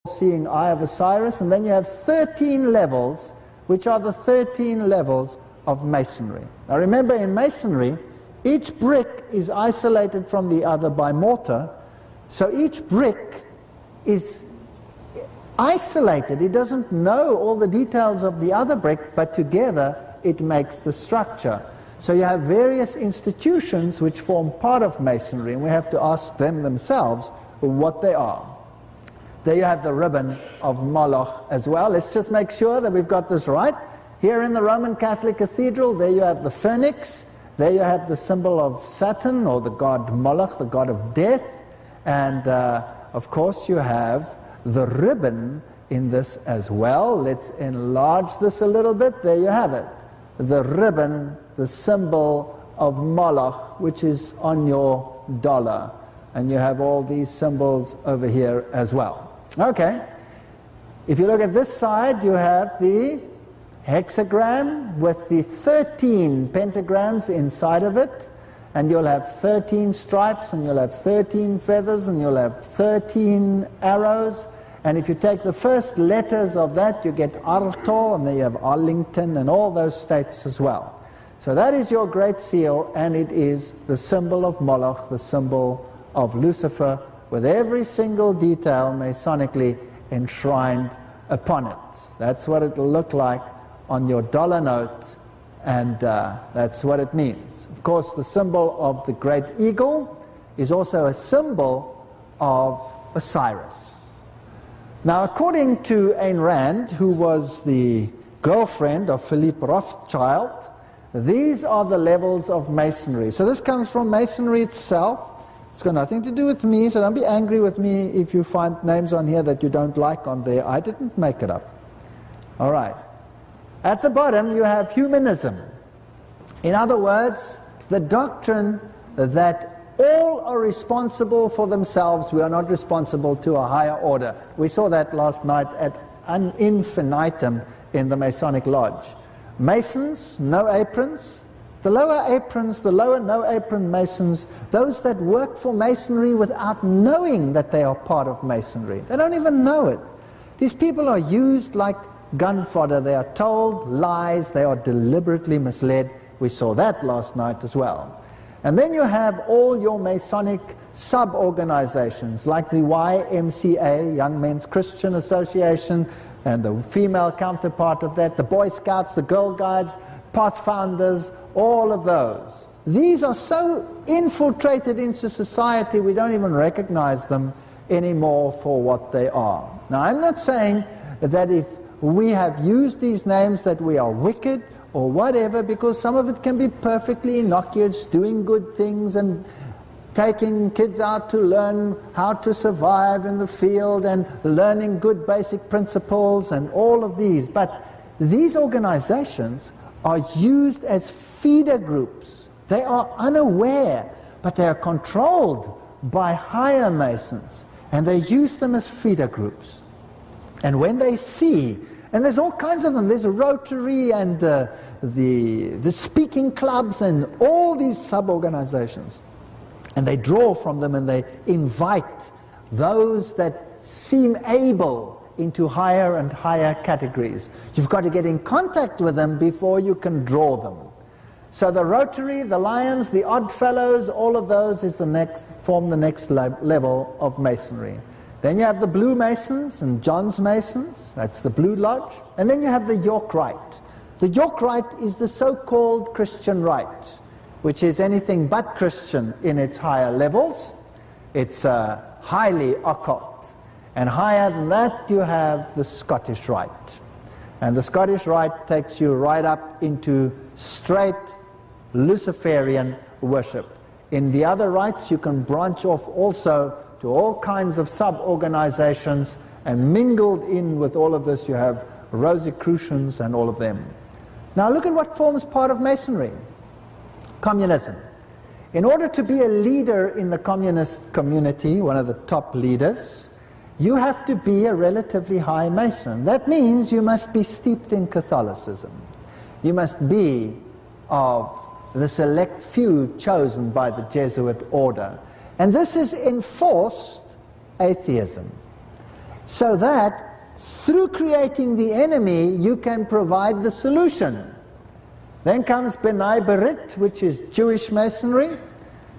all-seeing eye of Osiris, and then you have 13 levels, which are the 13 levels of masonry. Now remember, in masonry, each brick is isolated from the other by mortar, so each brick is isolated. It doesn't know all the details of the other brick, but together it makes the structure. So you have various institutions which form part of masonry, and we have to ask them themselves what they are. There you have the ribbon of Moloch as well. Let's just make sure that we've got this right. Here in the Roman Catholic Cathedral, there you have the phoenix. There you have the symbol of Saturn, or the god Moloch, the god of death. And of course you have the ribbon in this as well. Let's enlarge this a little bit. There you have it. The ribbon, the symbol of Moloch, which is on your dollar. And you have all these symbols over here as well. Okay. If you look at this side, you have the hexagram with the 13 pentagrams inside of it. And you'll have 13 stripes, and you'll have 13 feathers, and you'll have 13 arrows. And if you take the first letters of that, you get Arto, and then you have Arlington, and all those states as well. So that is your Great Seal, and it is the symbol of Moloch, the symbol of Lucifer, with every single detail masonically enshrined upon it. That's what it'll look like on your dollar note, and that's what it means. Of course, the symbol of the great eagle is also a symbol of Osiris. Now, according to Ayn Rand, who was the girlfriend of Philippe Rothschild, these are the levels of masonry. So this comes from masonry itself. It's got nothing to do with me, so don't be angry with me if you find names on here that you don't like on there. I didn't make it up. All right. At the bottom, you have humanism. In other words, the doctrine that all are responsible for themselves. We are not responsible to a higher order. We saw that last night at an infinitum in the Masonic Lodge. Masons, no aprons. The lower aprons, the lower no-apron Masons, those that work for Masonry without knowing that they are part of Masonry. They don't even know it. These people are used like gun fodder. They are told lies. They are deliberately misled. We saw that last night as well. And then you have all your Masonic sub-organizations like the YMCA, Young Men's Christian Association, and the female counterpart of that, the Boy Scouts, the Girl Guides, Pathfinders, all of those. These are so infiltrated into society we don't even recognize them anymore for what they are. Now, I'm not saying that if we have used these names that we are wicked or whatever, because some of it can be perfectly innocuous, doing good things and taking kids out to learn how to survive in the field and learning good basic principles and all of these. But these organizations are used as feeder groups. They are unaware, but they are controlled by higher Masons, and they use them as feeder groups. And when they see, and there's all kinds of them, there's a Rotary and the speaking clubs and all these sub-organizations, and they draw from them and they invite those that seem able into higher and higher categories. You've got to get in contact with them before you can draw them. So the Rotary, the Lions, the Odd Fellows, all of those is form the next level of Masonry. Then you have the Blue Masons and John's Masons, that's the Blue Lodge. And then you have the York Rite. The York Rite is the so-called Christian Rite, which is anything but Christian in its higher levels. It's highly occult. And higher than that, you have the Scottish Rite. And the Scottish Rite takes you right up into straight Luciferian worship. In the other rites, you can branch off also to all kinds of sub-organizations, and mingled in with all of this, you have Rosicrucians and all of them. Now look at what forms part of Masonry. Communism. In order to be a leader in the communist community, one of the top leaders, you have to be a relatively high Mason. That means you must be steeped in Catholicism. You must be of the select few chosen by the Jesuit order. And this is enforced atheism. so that through creating the enemy, you can provide the solution. Then comes B'nai B'rit, which is Jewish Masonry.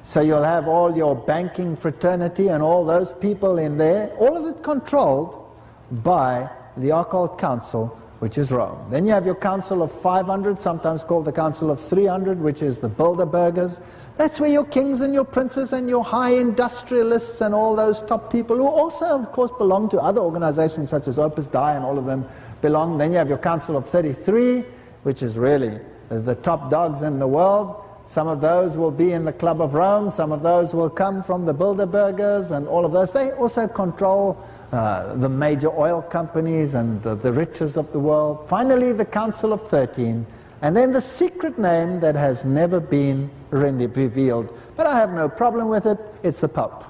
So you'll have all your banking fraternity and all those people in there, all of it controlled by the Occult Council, which is Rome. Then you have your Council of 500, sometimes called the Council of 300, which is the Bilderbergers. That's where your kings and your princes and your high industrialists and all those top people, who also, of course, belong to other organizations such as Opus Dei, and all of them belong. Then you have your Council of 33, which is really the top dogs in the world. Some of those will be in the Club of Rome, some of those will come from the Bilderbergers and all of those. They also control the major oil companies and the riches of the world. Finally, the Council of 13, and then the secret name that has never been revealed, but I have no problem with it, it's the Pope.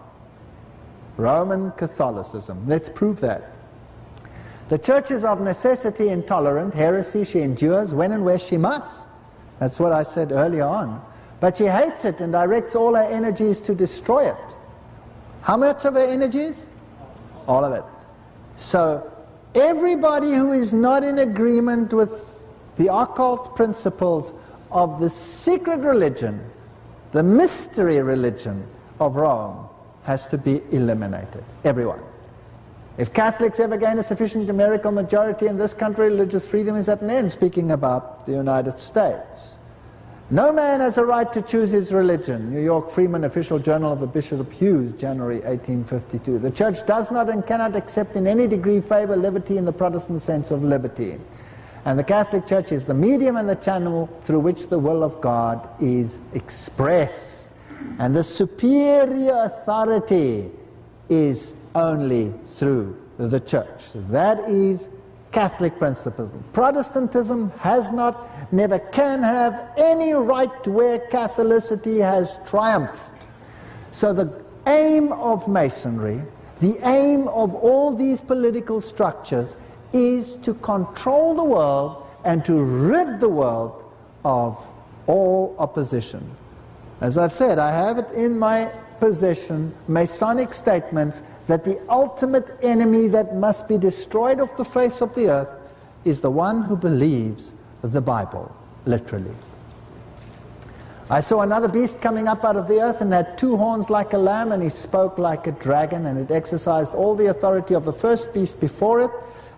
Roman Catholicism. Let's prove that. The Church is of necessity intolerant. Heresy she endures when and where she must. That's what I said earlier on. But she hates it and directs all her energies to destroy it. How much of her energies? All of it. So everybody who is not in agreement with the occult principles of the secret religion, the mystery religion of Rome, has to be eliminated. Everyone. If Catholics ever gain a sufficient numerical majority in this country, religious freedom is at an end, speaking about the United States. No man has a right to choose his religion. New York Freeman, Official Journal of the Bishop of Hughes, January 1852. The Church does not and cannot accept in any degree, favor, liberty in the Protestant sense of liberty. And the Catholic Church is the medium and the channel through which the will of God is expressed. And the superior authority is only through the Church. That is Catholic principles. Protestantism has not, never can have any right where Catholicity has triumphed. So the aim of Masonry, the aim of all these political structures, is to control the world and to rid the world of all opposition. As I've said, I have it in my possession, Masonic statements, that the ultimate enemy that must be destroyed off the face of the earth is the one who believes the Bible, literally. I saw another beast coming up out of the earth and had two horns like a lamb, and he spoke like a dragon, and it exercised all the authority of the first beast before it,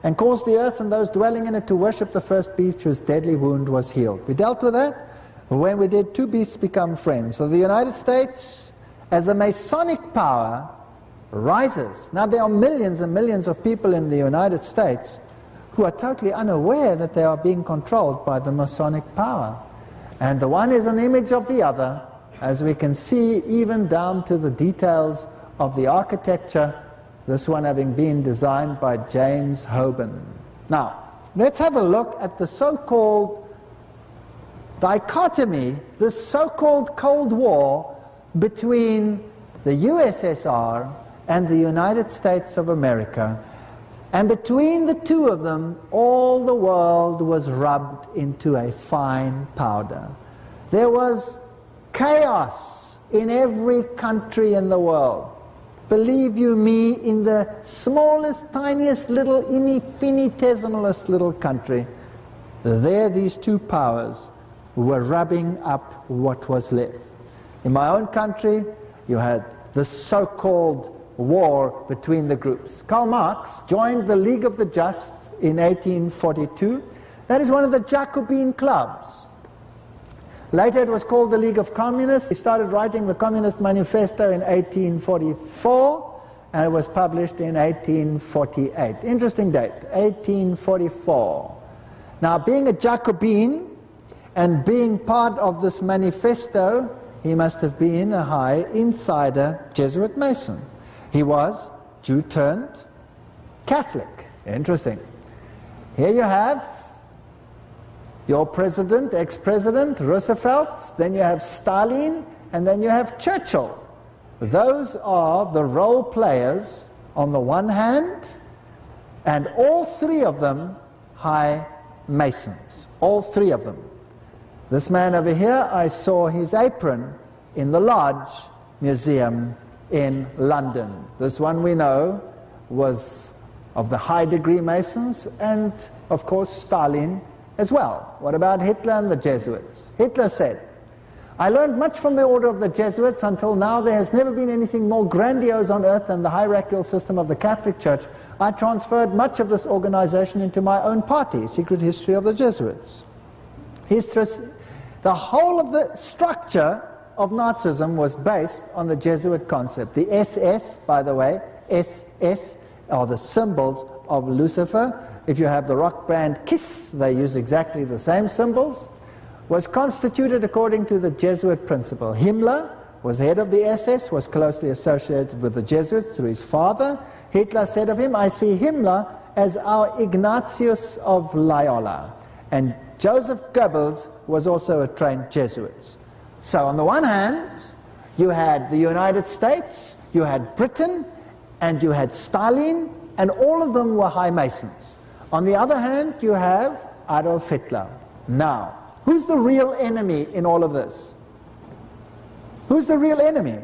and caused the earth and those dwelling in it to worship the first beast whose deadly wound was healed. We dealt with that when we did Two Beasts Become Friends. So the United States, as a Masonic power, rises. Now there are millions and millions of people in the United States who are totally unaware that they are being controlled by the Masonic power. And the one is an image of the other, as we can see even down to the details of the architecture, this one having been designed by James Hoban. Now, let's have a look at the so-called dichotomy, this so-called Cold War between the USSR and the United States of America. And between the two of them, all the world was rubbed into a fine powder. There was chaos in every country in the world. Believe you me, in the smallest, tiniest little, infinitesimalest little country, there these two powers were rubbing up what was left. In my own country, you had the so-called war between the groups. Karl Marx joined the League of the Just in 1842. That is one of the Jacobin clubs. Later it was called the League of Communists. He started writing the Communist Manifesto in 1844, and it was published in 1848. Interesting date, 1844. Now, being a Jacobin and being part of this manifesto, he must have been a high insider Jesuit Mason. He was Jew turned Catholic. Interesting. Here you have your president, ex-president, Roosevelt, then you have Stalin, and then you have Churchill. Those are the role players on the one hand, and all three of them high Masons. All three of them. This man over here, I saw his apron in the Lodge Museum in London. This one we know was of the high-degree Masons, and, of course, Stalin as well. What about Hitler and the Jesuits? Hitler said, "I learned much from the order of the Jesuits. Until now there has never been anything more grandiose on earth than the hierarchical system of the Catholic Church. I transferred much of this organization into my own party." Secret History of the Jesuits. The whole of the structure of Nazism was based on the Jesuit concept. The SS, by the way, SS are the symbols of Lucifer. If you have the rock band Kiss, they use exactly the same symbols. Was constituted according to the Jesuit principle. Himmler was head of the SS, was closely associated with the Jesuits through his father. Hitler said of him, "I see Himmler as our Ignatius of Loyola." And Joseph Goebbels was also a trained Jesuit. So on the one hand, you had the United States, you had Britain, and you had Stalin, and all of them were high Masons. On the other hand, you have Adolf Hitler. Now, who's the real enemy in all of this? Who's the real enemy?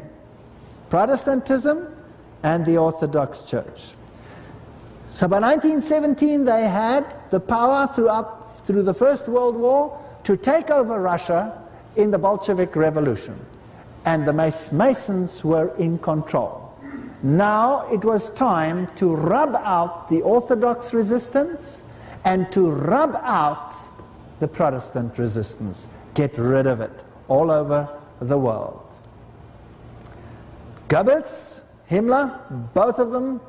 Protestantism and the Orthodox Church. So by 1917 they had the power through the First World War to take over Russia in the Bolshevik Revolution. And the Masons were in control. Now it was time to rub out the Orthodox resistance and to rub out the Protestant resistance. Get rid of it all over the world. Goebbels, Himmler, both of them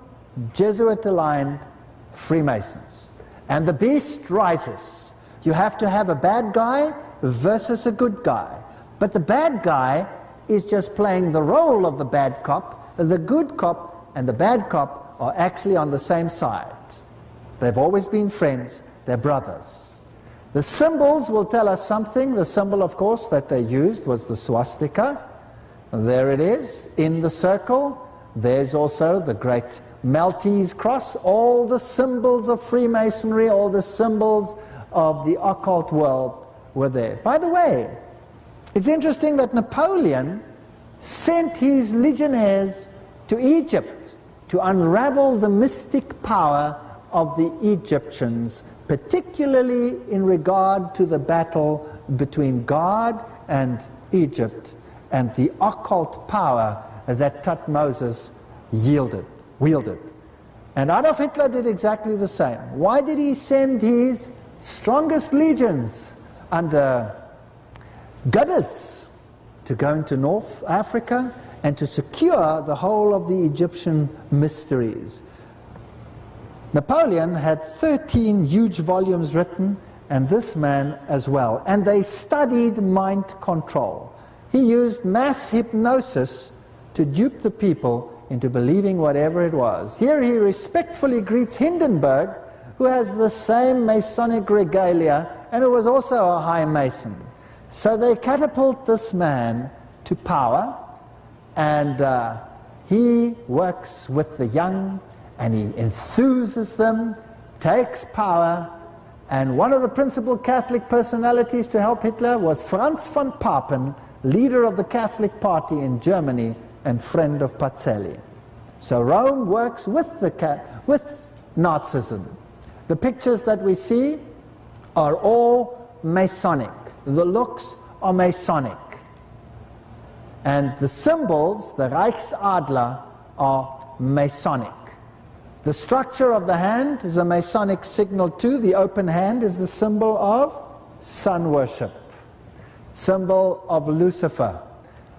Jesuit-aligned Freemasons. And the beast rises. You have to have a bad guy versus a good guy. But the bad guy is just playing the role of the bad cop. The good cop and the bad cop are actually on the same side. They've always been friends. They're brothers. The symbols will tell us something. The symbol, of course, that they used was the swastika. There it is, in the circle. There's also the great Maltese cross. All the symbols of Freemasonry, all the symbols of the occult world were there. By the way, it's interesting that Napoleon sent his legionnaires to Egypt to unravel the mystic power of the Egyptians, particularly in regard to the battle between God and Egypt and the occult power that Thutmose wielded. And Adolf Hitler did exactly the same. Why did he send his strongest legions under Goebbels to go into North Africa and to secure the whole of the Egyptian mysteries? Napoleon had 13 huge volumes written, and this man as well. And they studied mind control. He used mass hypnosis to dupe the people into believing whatever it was. Here he respectfully greets Hindenburg, who has the same Masonic regalia and who was also a high Mason. So they catapult this man to power, and he works with the young, and he enthuses them, takes power, and one of the principal Catholic personalities to help Hitler was Franz von Papen, leader of the Catholic Party in Germany and friend of Pacelli. So Rome works with Nazism. The pictures that we see are all Masonic. The looks are Masonic. And the symbols, the Reichsadler, are Masonic. The structure of the hand is a Masonic signal too. The open hand is the symbol of sun worship, symbol of Lucifer.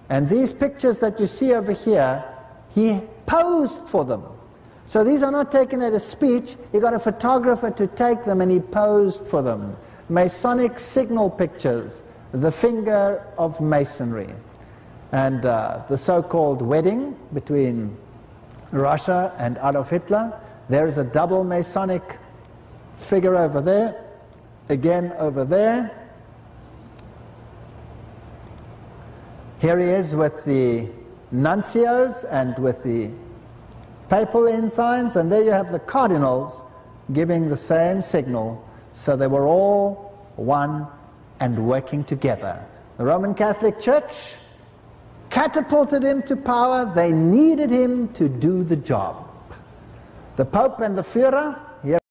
And these pictures that you see over here, he posed for them. So these are not taken at a speech. He got a photographer to take them, and he posed for them. Masonic signal pictures, the finger of Masonry. And the so-called wedding between Russia and Adolf Hitler. There is a double Masonic figure over there, again over there. Here he is with the nuncios and with the papal ensigns, and there you have the cardinals giving the same signal. So they were all one and working together. The Roman Catholic Church catapulted him to power. They needed him to do the job. The Pope and the Führer, here